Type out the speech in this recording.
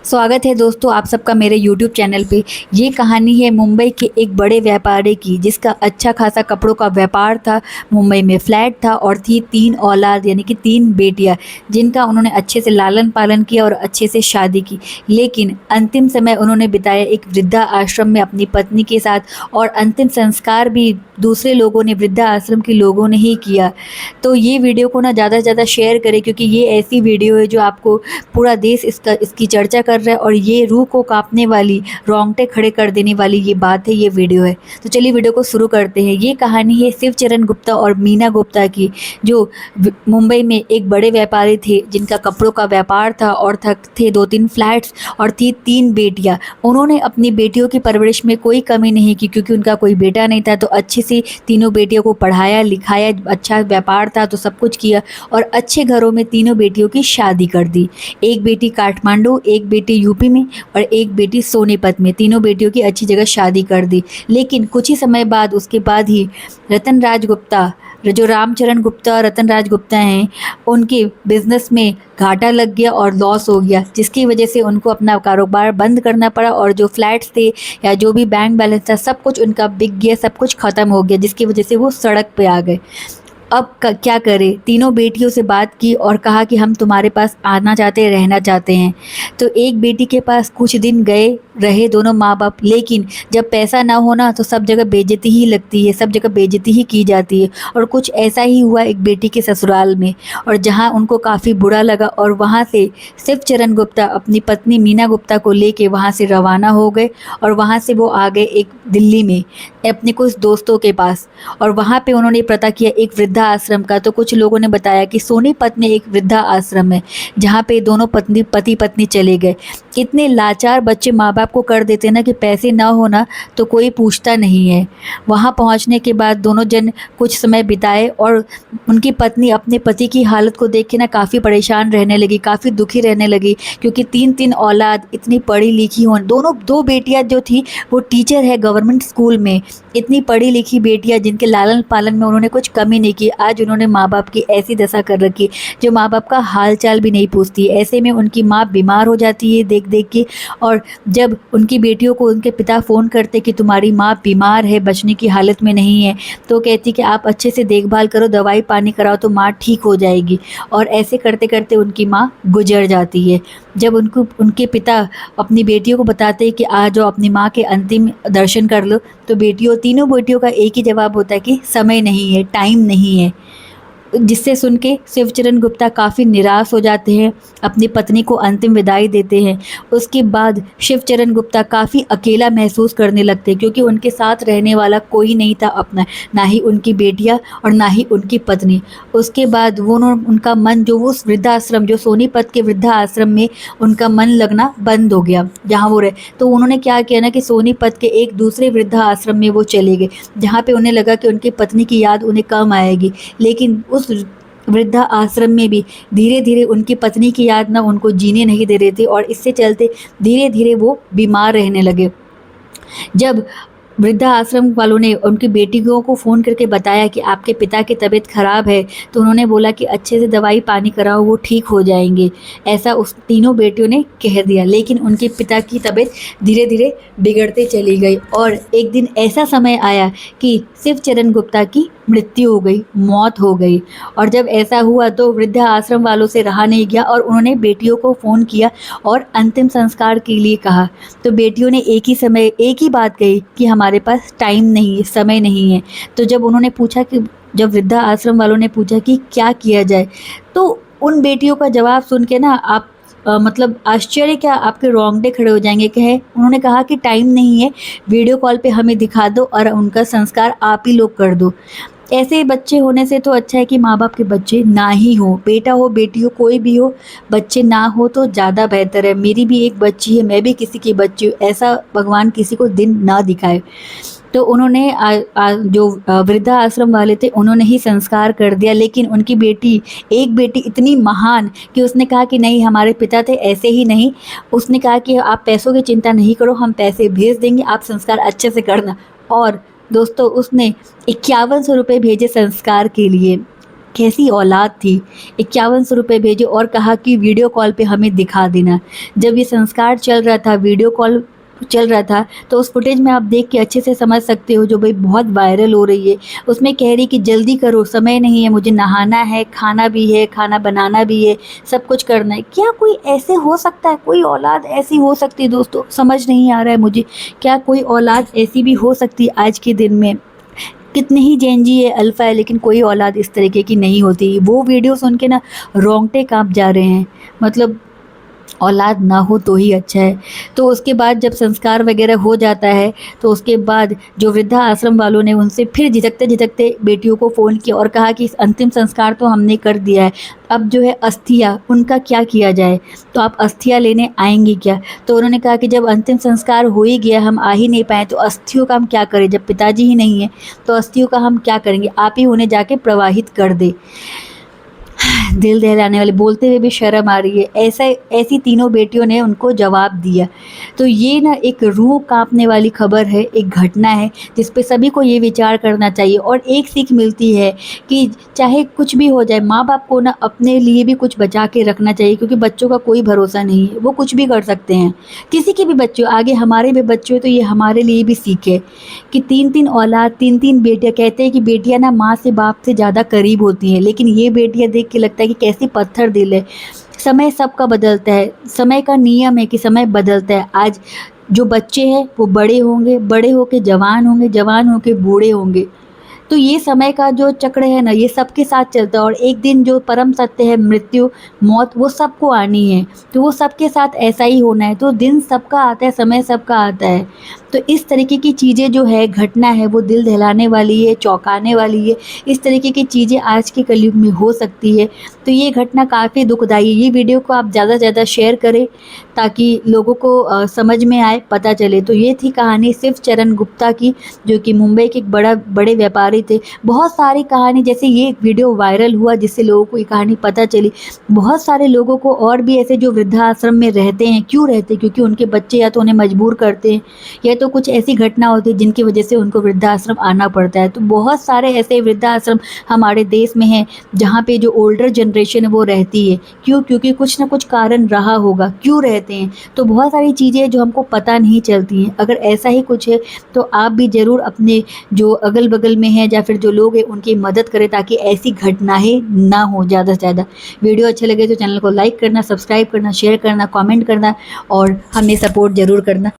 स्वागत है दोस्तों आप सबका मेरे YouTube चैनल पे। ये कहानी है मुंबई के एक बड़े व्यापारी की, जिसका अच्छा खासा कपड़ों का व्यापार था। मुंबई में फ्लैट था और थी 3 औलाद यानी कि 3 बेटियां, जिनका उन्होंने अच्छे से लालन पालन किया और अच्छे से शादी की। लेकिन अंतिम समय उन्होंने बिताया एक वृद्धा आश्रम में अपनी पत्नी के साथ, और अंतिम संस्कार भी दूसरे लोगों ने, वृद्धा आश्रम के लोगों ने ही किया। तो ये वीडियो को ना ज़्यादा से ज़्यादा शेयर करें, क्योंकि ये ऐसी वीडियो है जो आपको पूरा देश इसकी चर्चा कर रहा है, और ये रूह को कांपने वाली, रोंगटे खड़े कर देने वाली ये बात है, ये वीडियो है। तो चलिए वीडियो को शुरू करते हैं। ये कहानी है शिवचरण गुप्ता और मीना गुप्ता की, जो मुंबई में एक बड़े व्यापारी थे, जिनका कपड़ों का व्यापार था और थे 2-3 फ्लैट्स और थी 3 बेटियां। उन्होंने अपनी बेटियों की परवरिश में कोई कमी नहीं की, क्योंकि उनका कोई बेटा नहीं था, तो अच्छे से तीनों बेटियों को पढ़ाया लिखाया, अच्छा व्यापार था तो सब कुछ किया, और अच्छे घरों में तीनों बेटियों की शादी कर दी। एक बेटी काठमांडू, एक बेटी यूपी में और एक बेटी सोनीपत में। तीनों बेटियों की अच्छी जगह शादी कर दी। लेकिन कुछ ही समय बाद, उसके बाद ही रतन राज गुप्ता, जो रामचरण गुप्ता और रतन राज गुप्ता हैं, उनके बिजनेस में घाटा लग गया और लॉस हो गया, जिसकी वजह से उनको अपना कारोबार बंद करना पड़ा, और जो फ्लैट्स थे या जो भी बैंक बैलेंस था, सब कुछ उनका बिक गया, सब कुछ ख़त्म हो गया, जिसकी वजह से वो सड़क पे आ गए। अब क्या करें? तीनों बेटियों से बात की और कहा कि हम तुम्हारे पास आना चाहते हैं, रहना चाहते हैं। तो एक बेटी के पास कुछ दिन गए, रहे दोनों माँ बाप। लेकिन जब पैसा ना होना तो सब जगह बेइज्जती ही लगती है, सब जगह बेइज्जती ही की जाती है। और कुछ ऐसा ही हुआ एक बेटी के ससुराल में, और जहाँ उनको काफ़ी बुरा लगा, और वहाँ से शिवचरण गुप्ता अपनी पत्नी मीना गुप्ता को लेके वहाँ से रवाना हो गए, और वहाँ से वो आ गए एक दिल्ली में अपने कुछ दोस्तों के पास। और वहाँ पे उन्होंने पता किया एक वृद्धा आश्रम का। तो कुछ लोगों ने बताया कि सोनीपत में एक वृद्धा आश्रम है, जहाँ पे दोनों पति पत्नी चले गए। इतने लाचार बच्चे माँ बाप को कर देते ना कि पैसे ना होना तो कोई पूछता नहीं है। वहाँ पहुँचने के बाद दोनों जन कुछ समय बिताए, और उनकी पत्नी अपने पति की हालत को देख के ना काफ़ी परेशान रहने लगी, काफ़ी दुखी रहने लगी, क्योंकि 3-3 औलाद इतनी पढ़ी लिखी हों। दोनों 2 बेटियाँ जो थी वो टीचर है गवर्नमेंट स्कूल में। इतनी पढ़ी लिखी बेटियाँ, जिनके लालन पालन में उन्होंने कुछ कमी नहीं की, आज उन्होंने माँ बाप की ऐसी दशा कर रखी, जो माँ बाप का हाल चाल भी नहीं पूछती। ऐसे में उनकी माँ बीमार हो जाती है देख देख के, और जब उनकी बेटियों को उनके पिता फ़ोन करते कि तुम्हारी माँ बीमार है, बचने की हालत में नहीं है, तो कहती कि आप अच्छे से देखभाल करो, दवाई पानी कराओ तो माँ ठीक हो जाएगी। और ऐसे करते करते उनकी माँ गुजर जाती है। जब उनके पिता अपनी बेटियों को बताते हैं कि आ जाओ अपनी माँ के अंतिम दर्शन कर लो, तो तीनों बेटियों का एक ही जवाब होता है कि समय नहीं है, टाइम नहीं है। जिससे सुन के शिवचरण गुप्ता काफ़ी निराश हो जाते हैं, अपनी पत्नी को अंतिम विदाई देते हैं। उसके बाद शिवचरण गुप्ता काफ़ी अकेला महसूस करने लगते हैं, क्योंकि उनके साथ रहने वाला कोई नहीं था अपना, ना ही उनकी बेटियां और ना ही उनकी पत्नी। उसके बाद उनका मन जो उस वृद्धाश्रम, जो सोनीपत के वृद्धा आश्रम में उनका मन लगना बंद हो गया, जहाँ वो रहे। तो उन्होंने क्या किया ना कि सोनीपत के एक दूसरे वृद्धा आश्रम में वो चले गए, जहाँ पे उन्हें लगा कि उनकी पत्नी की याद उन्हें कम आएगी। लेकिन उस वृद्धा आश्रम में भी धीरे धीरे उनकी पत्नी की याद ना उनको जीने नहीं दे रहे थे, और इससे चलते धीरे धीरे वो बीमार रहने लगे। जब वृद्धा आश्रम वालों ने उनकी बेटियों को फ़ोन करके बताया कि आपके पिता की तबीयत ख़राब है, तो उन्होंने बोला कि अच्छे से दवाई पानी कराओ, वो ठीक हो जाएंगे, ऐसा उस तीनों बेटियों ने कह दिया। लेकिन उनके पिता की तबीयत धीरे धीरे बिगड़ते चली गई, और एक दिन ऐसा समय आया कि शिवचरण गुप्ता की मृत्यु हो गई, मौत हो गई। और जब ऐसा हुआ तो वृद्धा आश्रम वालों से रहा नहीं गया, और उन्होंने बेटियों को फ़ोन किया और अंतिम संस्कार के लिए कहा। तो बेटियों ने एक ही बात कही कि हमारे पास टाइम नहीं है, समय नहीं है। तो जब उन्होंने पूछा कि जब वृद्धा आश्रम वालों ने पूछा कि क्या किया जाए, तो उन बेटियों का जवाब सुन के ना आप मतलब आश्चर्य क्या, आपके रोंगटे खड़े हो जाएंगे। उन्होंने कहा कि टाइम नहीं है, वीडियो कॉल पे हमें दिखा दो और उनका संस्कार आप ही लोग कर दो। ऐसे बच्चे होने से तो अच्छा है कि माँ बाप के बच्चे ना ही हो, बेटा हो बेटी हो कोई भी हो, बच्चे ना हो तो ज़्यादा बेहतर है। मेरी भी एक बच्ची है, मैं भी किसी की बच्ची हूँ, ऐसा भगवान किसी को दिन ना दिखाए। तो उन्होंने जो वृद्धा आश्रम वाले थे, उन्होंने ही संस्कार कर दिया। लेकिन उनकी एक बेटी इतनी महान कि उसने कहा कि नहीं, हमारे पिता थे ऐसे ही नहीं। उसने कहा कि आप पैसों की चिंता नहीं करो, हम पैसे भेज देंगे, आप संस्कार अच्छे से करना। और दोस्तों, उसने 5100 रुपये भेजे संस्कार के लिए। कैसी औलाद थी। 5100 रुपये भेजे और कहा कि वीडियो कॉल पे हमें दिखा देना। जब ये संस्कार चल रहा था, वीडियो कॉल चल रहा था, तो उस फुटेज में आप देख के अच्छे से समझ सकते हो, जो भाई बहुत वायरल हो रही है। उसमें कह रही कि जल्दी करो, समय नहीं है, मुझे नहाना है, खाना भी है, खाना बनाना भी है, सब कुछ करना है। क्या कोई ऐसे हो सकता है? कोई औलाद ऐसी हो सकती है दोस्तों? समझ नहीं आ रहा है मुझे। क्या कोई औलाद ऐसी भी हो सकती है आज के दिन में? कितने ही जेनजी है, अल्फ़ा है, लेकिन कोई औलाद इस तरीके की नहीं होती। वो वीडियो सुन के ना रोंगटे काँप जा रहे हैं। मतलब औलाद ना हो तो ही अच्छा है। तो उसके बाद जब संस्कार वगैरह हो जाता है, तो उसके बाद जो वृद्धा आश्रम वालों ने उनसे फिर झिझकते-झिझकते बेटियों को फ़ोन किया और कहा कि अंतिम संस्कार तो हमने कर दिया है, अब जो है अस्थियाँ, उनका क्या किया जाए? तो आप अस्थियाँ लेने आएँगी क्या? तो उन्होंने कहा कि जब अंतिम संस्कार हो ही गया, हम आ ही नहीं पाए, तो अस्थियों का हम क्या करें? जब पिताजी ही नहीं हैं, तो अस्थियों का हम क्या करेंगे? आप ही उन्हें जाके प्रवाहित कर दें। दिल दहलाने वाली, बोलते हुए भी शर्म आ रही है। ऐसा ऐसी तीनों बेटियों ने उनको जवाब दिया। तो ये ना एक रूह काँपने वाली खबर है, एक घटना है जिस पे सभी को ये विचार करना चाहिए और एक सीख मिलती है कि चाहे कुछ भी हो जाए, माँ-बाप को ना अपने लिए भी कुछ बचा के रखना चाहिए, क्योंकि बच्चों का कोई भरोसा नहीं है, वो कुछ भी कर सकते हैं। किसी के भी बच्चे हो, आगे हमारे भी बच्चे हो, तो ये हमारे लिए भी सीख है कि 3-3 औलाद, 3-3 बेटियाँ। कहते हैं कि बेटियाँ ना माँ से बाप से ज़्यादा करीब होती हैं, लेकिन ये बेटियाँ देख के लगता है कि कैसी पत्थर दिल है। समय सबका बदलता है, समय का नियम है कि समय बदलता है। आज जो बच्चे हैं वो बड़े होंगे, बड़े होके जवान होंगे, जवान होके बूढ़े होंगे। तो ये समय का जो चक्र है ना, ये सबके साथ चलता है और एक दिन जो परम सत्य है, मृत्यु, मौत, वो सबको आनी है। तो वो सबके साथ ऐसा ही होना है। तो दिन सबका आता है, समय सबका आता है। तो इस तरीके की चीज़ें जो है, घटना है, वो दिल दहलाने वाली है, चौंकाने वाली है। इस तरीके की चीज़ें आज के कलयुग में हो सकती है। तो ये घटना काफ़ी दुखदाई है। ये वीडियो को आप ज़्यादा से ज़्यादा शेयर करें ताकि लोगों को समझ में आए, पता चले। तो ये थी कहानी शिव चरण गुप्ता की, जो कि मुंबई के एक बड़े व्यापारी थे। बहुत सारी कहानी, जैसे ये एक वीडियो वायरल हुआ जिससे लोगों को ये कहानी पता चली। बहुत सारे लोगों को और भी ऐसे जो वृद्धाश्रम में रहते हैं, क्यों रहते हैं? क्योंकि उनके बच्चे या तो उन्हें मजबूर करते हैं, या तो कुछ ऐसी घटना होती है जिनकी वजह से उनको वृद्धाश्रम आना पड़ता है। तो बहुत सारे ऐसे वृद्धाश्रम हमारे देश में हैं जहाँ पे जो ओल्डर जनरेशन है वो रहती है। क्यों? क्योंकि कुछ ना कुछ कारण रहा होगा, क्यों रहते हैं। तो बहुत सारी चीज़ें जो हमको पता नहीं चलती हैं। अगर ऐसा ही कुछ है तो आप भी ज़रूर अपने जो अगल-बगल में हैं या फिर जो लोग हैं उनकी मदद करें, ताकि ऐसी घटनाएँ ना हो ज़्यादा से ज़्यादा। वीडियो अच्छा लगे तो चैनल को लाइक करना, सब्सक्राइब करना, शेयर करना, कमेंट करना और हमें सपोर्ट ज़रूर करना।